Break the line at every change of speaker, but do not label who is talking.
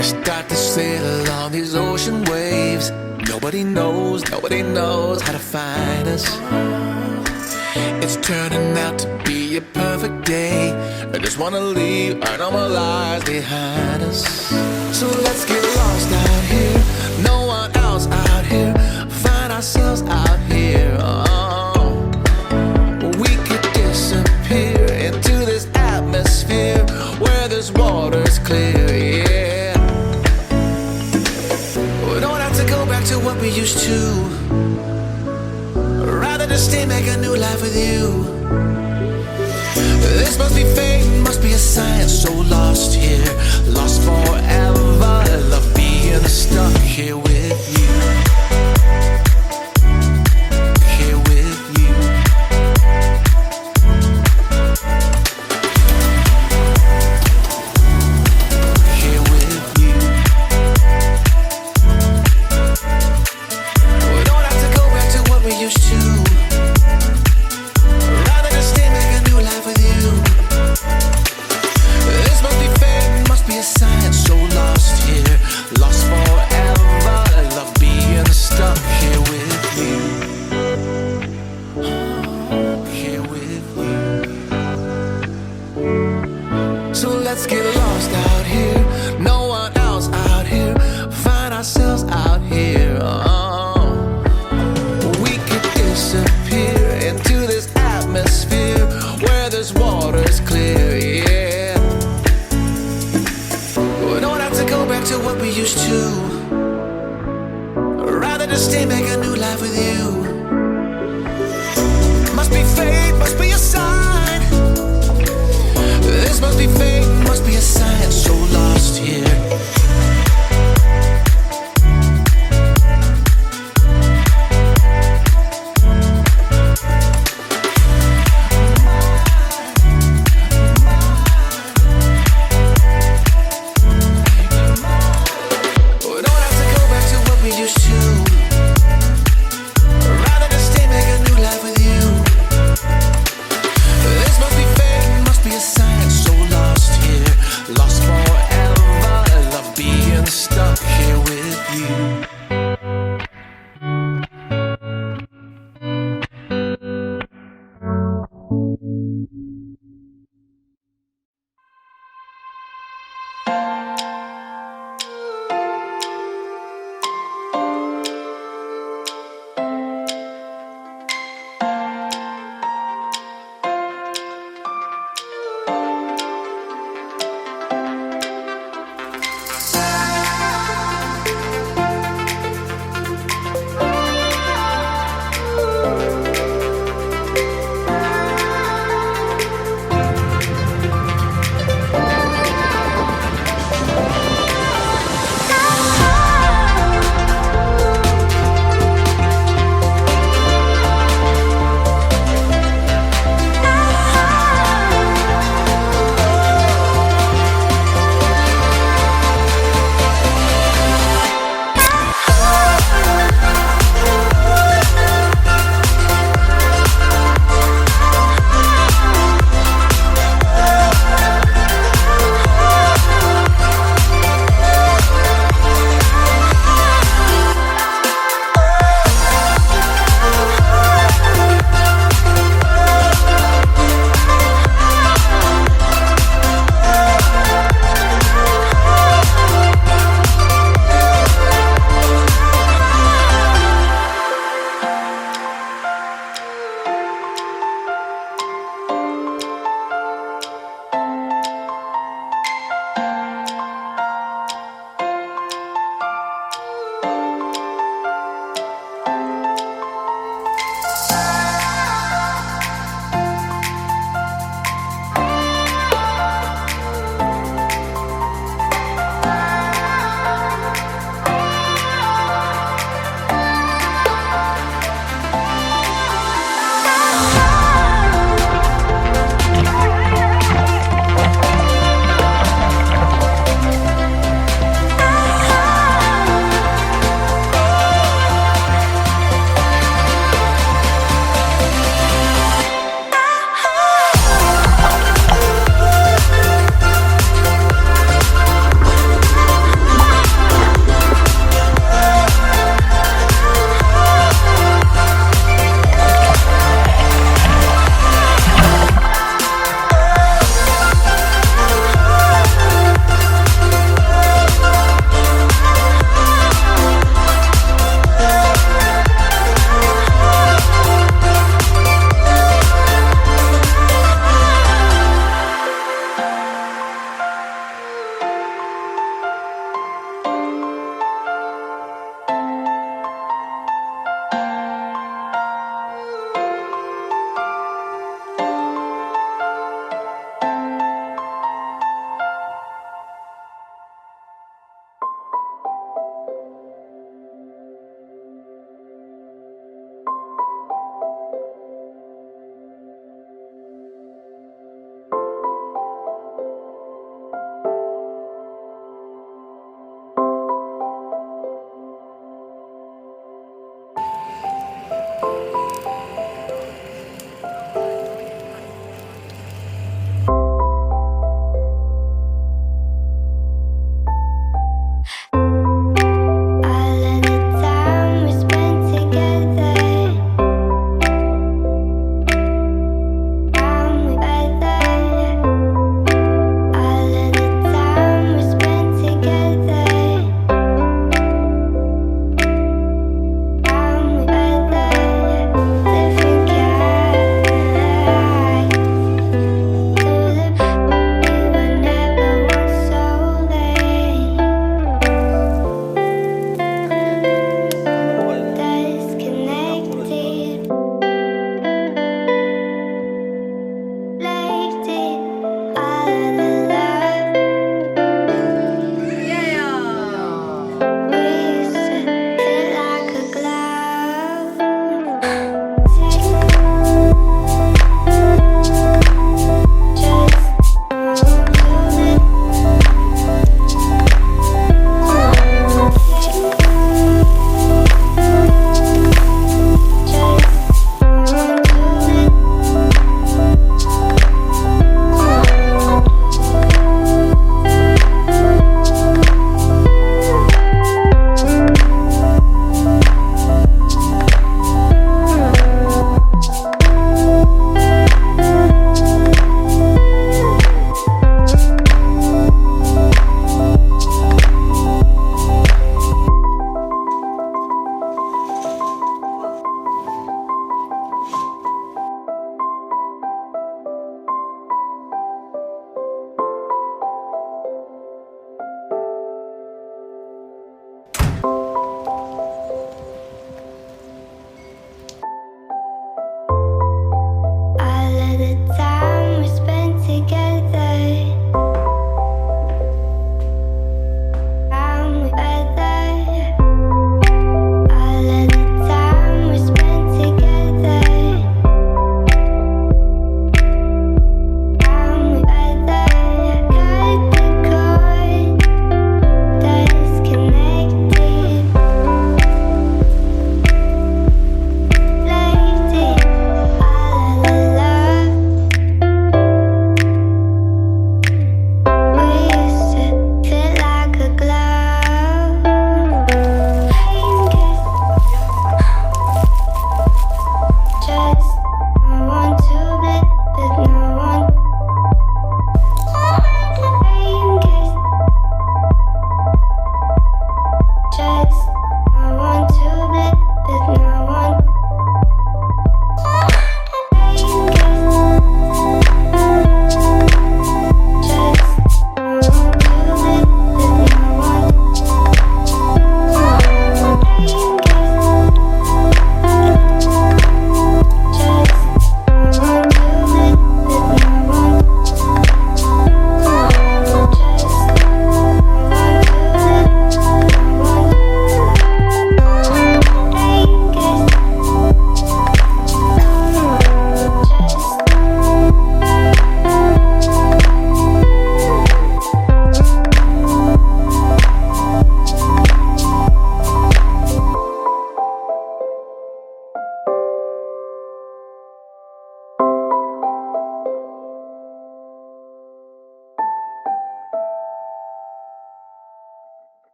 Start to sail along these ocean waves. Nobody knows how to find us. It's turning out to be a perfect day. I just wanna leave our normal lives behind us. So let's get lost out here. No one else out here. Find ourselves out here. Oh, we could disappear into this atmosphere where this water's clear. Yeah, we don't have to go back to what we used to. Rather just stay, make a new life with you. This must be fate, must be a sign. So lost here, lost forever. Love being stuck here with you. Here with you. Here with you. We don't have to go back to what we used to. Rather just stay, make a new life with you. This must be fate, must be a sign. So lost here, lost forever. Love being stuck here with you. Here with you. So let's get lost out here. No one else out here. Find ourselves out here. Oh, we could disappear into this atmosphere where this water's clear. Yeah, we don't have to go back to what we used to. Rather just stay, make a new life with you.